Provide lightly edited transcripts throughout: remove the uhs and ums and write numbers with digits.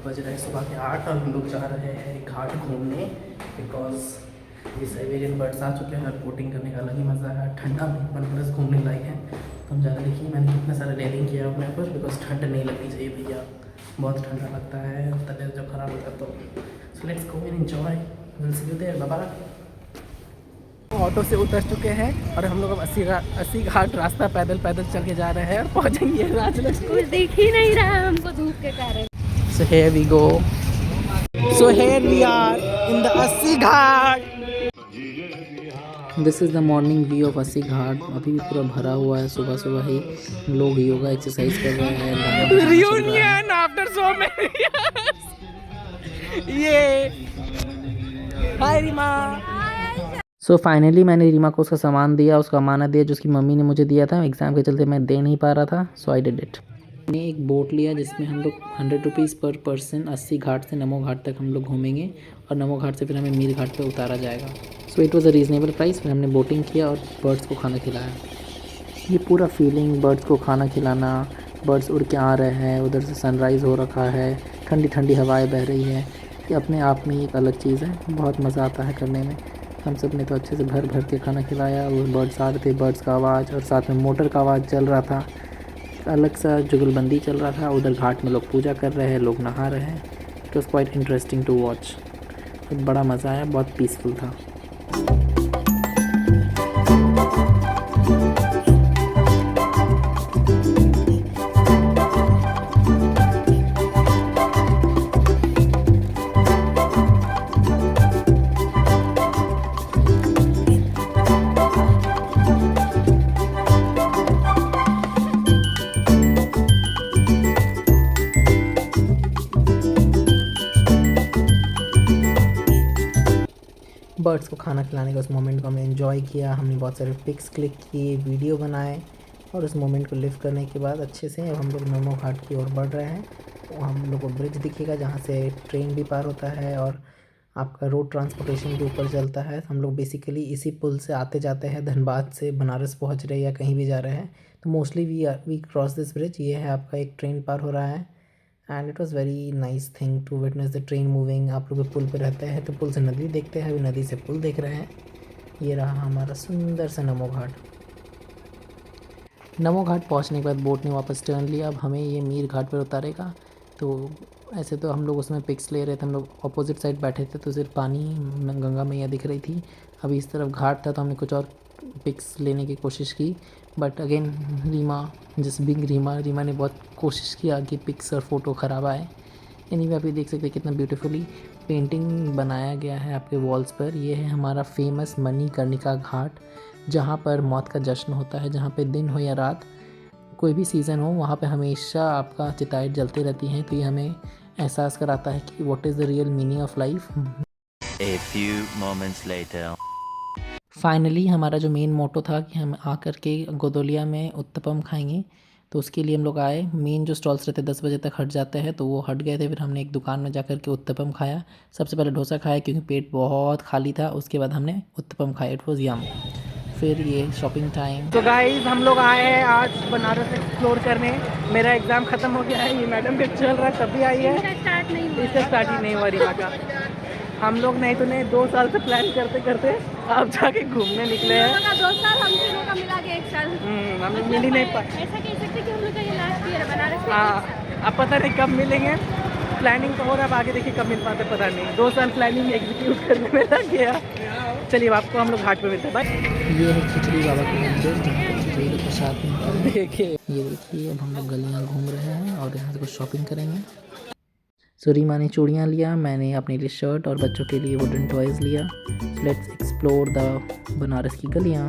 बज रहे हैं सुबह के 8 और हम लोग जा रहे हैं घाट घूमने बिकॉज ये साइबेरियन बर्ड्स आ चुके हैं और बोटिंग करने का अलग ही मज़ा है। ठंडा में बनारस घूमने लायक है तो हम ज़्यादा देखिए मैंने कितना सारा रेलिंग किया अपने ऊपर बिकॉज ठंड नहीं लगनी चाहिए भैया, बहुत ठंडा लगता है, तबीयत जब खराब होता है तो। So let's go and enjoy, will see you there, bye bye. Auto से उतर चुके हैं और हम लोग अब 80 घाट रास्ता पैदल चल के जा रहे हैं और पहुंचेंगे राजलक्ष्मी। कुछ दिख ही नहीं रहा है हमको धूप के कारण। So here we go. So here we are in the 80 Ghat. This is the morning view of 80 घाट. अभी भी पूरा भरा हुआ है, सुबह सुबह ही लोग योगा एक्सरसाइज कर रहे हैं। Reunion after so many years. ये Hi रीमा। सो फाइनली मैंने रीमा को उसका सामान दिया, उसका अमानत दिया जो उसकी मम्मी ने मुझे दिया था। एग्ज़ाम के चलते मैं दे नहीं पा रहा था, सो आई डिड इट। मैंने एक बोट लिया जिसमें हम लोग 100 रुपीज़ पर पर्सन 80 घाट से नमो घाट तक हम लोग घूमेंगे और नमो घाट से फिर हमें मीर घाट पे उतारा जाएगा। So it was a reasonable price. फिर हमने बोटिंग किया और बर्ड्स को खाना खिलाया। ये पूरा फीलिंग, बर्ड्स को खाना खिलाना, बर्ड्स उड़ के आ रहे हैं, उधर से सनराइज़ हो रखा है, ठंडी ठंडी हवाएँ बह रही है, ये अपने आप में एक अलग चीज़ है, बहुत मज़ा आता है करने में। हम सब ने तो अच्छे से भर भर के खाना खिलाया। वो बर्ड्स आ रहे थे, बर्ड्स का आवाज़ और साथ में मोटर का आवाज़ चल रहा था, अलग सा जुगलबंदी चल रहा था। उधर घाट में लोग पूजा कर रहे हैं, लोग नहा रहे हैं। It was quite interesting to watch. बड़ा मज़ा आया, बहुत पीसफुल था। बर्ड्स को खाना खिलाने का उस मोमेंट को हमने एंजॉय किया। हमने बहुत सारे पिक्स क्लिक किए, वीडियो बनाए और उस मोमेंट को लिव करने के बाद अच्छे से अब हम लोग नमो घाट की ओर बढ़ रहे हैं। तो हम लोग को ब्रिज दिखेगा जहाँ से ट्रेन भी पार होता है और आपका रोड ट्रांसपोर्टेशन भी ऊपर चलता है। हम लोग बेसिकली इसी पुल से आते जाते हैं, धनबाद से बनारस पहुँच रहे या कहीं भी जा रहे हैं तो mostly we cross this bridge. ये है आपका एक ट्रेन पार हो रहा है and it was very nice thing to witness the train moving. आप लोग पुल पे रहते हैं तो पुल से नदी देखते हैं, अभी नदी से पुल देख रहे हैं। ये रहा हमारा सुंदर सा नमो घाट। नमो घाट पहुंचने के बाद बोट ने वापस टर्न लिया। अब हमें ये मीर घाट पर उतारेगा। तो ऐसे तो हम लोग उसमें पिक्स ले रहे थे, हम लोग अपोजिट साइड बैठे थे तो सिर्फ पानी गंगा मैया दिख रही थी। अभी इस तरफ घाट था तो हमने कुछ और पिक्स लेने की कोशिश की बट अगेन रीमा ने बहुत कोशिश किया कि पिक्स और फ़ोटो ख़राब आए। एनीवे आप ये देख सकते हैं कितना ब्यूटीफुली पेंटिंग बनाया गया है आपके वॉल्स पर। ये है हमारा फेमस मणिकर्णिका घाट जहाँ पर मौत का जश्न होता है, जहाँ पे दिन हो या रात कोई भी सीज़न हो वहाँ पे हमेशा आपका चिताएं जलती रहती हैं। तो ये हमें एहसास कराता है कि what is the real meaning of life. A few moments later. Finally हमारा जो मेन मोटो था कि हम आकर के गोदोलिया में उत्तपम खाएंगे तो उसके लिए हम लोग आए। मेन जो स्टॉल्स रहते 10 बजे तक हट जाते हैं तो वो हट गए थे। फिर हमने एक दुकान में जाकर के उत्तपम खाया। सबसे पहले डोसा खाया क्योंकि पेट बहुत खाली था, उसके बाद हमने उत्तपम खाया। इट वॉज़ यम। फिर ये शॉपिंग टाइम। तो गाइस हम लोग आए हैं आज बनारस एक्सप्लोर करने। मेरा एग्ज़ाम ख़त्म हो गया है, ये मैडम भी चल रहा है तब भी आई है, इसका स्टार्ट ही नहीं हुआ रीमा का। हम लोग नहीं तो नहीं 2 साल से प्लान करते करते अब जाके घूमने निकले हैं। 2 साल हम तीनों का मिला के 1 साल। हम लोग मिल ही नहीं पाए। ऐसा कह सकते कि हम लोग का ये लास्ट ईयर है बनारस में। हाँ, अब पता नहीं कब मिलेंगे। प्लानिंग तो हो रहा है, आगे देखिए कब मिल पाते पता नहीं। 2 साल प्लानिंग एग्जीक्यूट करने में लग गया। चलिए आपको हम लोग घाट पे मिलते हैं। बाय। ये है खिचड़ी बाबा का मंदिर जहाँ पर खिचड़ी का प्रसाद मिलता है। देखिए ये देखिए अब हम लोग गलियाँ घूम रहे हैं और यहाँ से कुछ शॉपिंग करेंगे। सो रीमा ने चूड़ियाँ लिया, मैंने अपने लिए शर्ट और बच्चों के लिए वुडन टॉयज़ लिया। लेट्स एक्सप्लोर द बनारस की गलियाँ।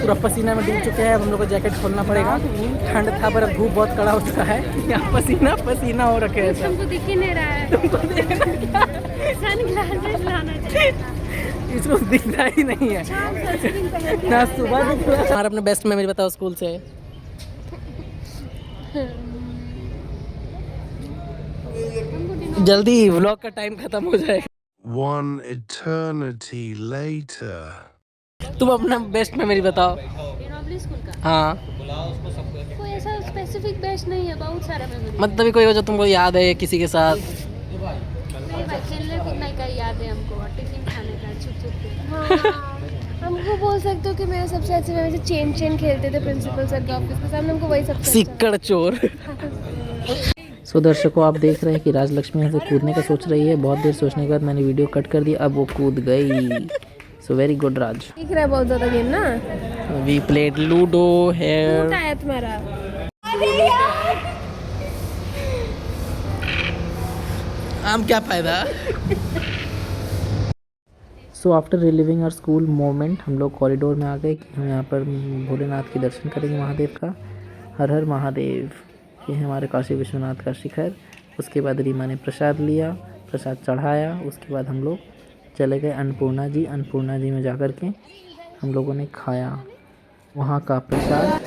पूरा पसीना में डूब चुके हैं। अब हम लोग को जैकेट खोलना पड़ेगा, ठंड था पर अब धूप बहुत कड़ा हो चुका है। यहाँ पसीना पसीना हो रखे हैं सब। तुमको दिख ही नहीं रहा है। सनग्लासेस लाना चाहिए। इसको दिखता ही नहीं है ना, सुबह दिख रहा है। हमारा अपने बेस्ट मेमोरी बताओ स्कूल से। जल्दी व्लॉग का टाइम खत्म हो जाएगा। One eternity later. तुम अपना बेस्ट मेमोरी बताओ। पब्लिक स्कूल का हाँ, कोई ऐसा स्पेसिफिक बेस्ट नहीं है, बहुत सारा मेमोरी। मतलब भी कोई हो जो तुमको याद है किसी के साथ। नहीं भाई, खेलने कूदने का याद है हमको, और टिफिन खाने का छुप छुप के। हमको बोल सकते हो कि मेरा सबसे अच्छा मेमोरी चेन खेलते थे प्रिंसिपल सर के ऑफिस के सामने, हमको वही सबसे सिक्कड़ चोर। सो दर्शकों, आप देख रहे हैं कि राजलक्ष्मी यहाँ से कूदने का सोच रही है। बहुत देर सोचने के बाद मैंने वीडियो कट कर दी, अब वो कूद गई। So very good Raj. दिख रहा है बहुत ज़्यादा गेम ना। We played ludo here. है तुम्हारा। आम क्या फायदा। So after relieving our school moment, हम लोग कॉरिडोर में आ गए कि हम यहाँ पर भोलेनाथ के दर्शन करेंगे, महादेव का। हर हर महादेव। ये है हमारे काशी विश्वनाथ का शिखर। उसके बाद रीमा ने प्रसाद लिया, प्रसाद चढ़ाया। उसके बाद हम लोग चले गए अन्नपूर्णा जी। अन्नपूर्णा जी में जाकर के हम लोगों ने खाया वहाँ का प्रसाद।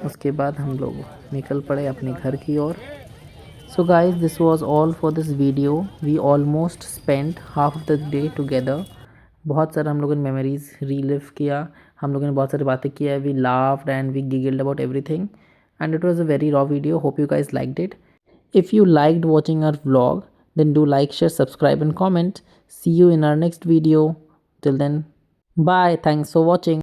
उसके बाद हम लोग निकल पड़े अपने घर की ओर। So guys, this was all for this video. We almost spent half of the day together. बहुत सारा हम लोगों ने मेमोरीज रीलिव किया, हम लोगों ने बहुत सारी बातें किया। We laughed and we giggled about everything and it was a very raw video. Hope you guys liked it. If you liked watching our vlog, then do like, share, subscribe and comment. See you in our next video. Till then, bye. Thanks for watching.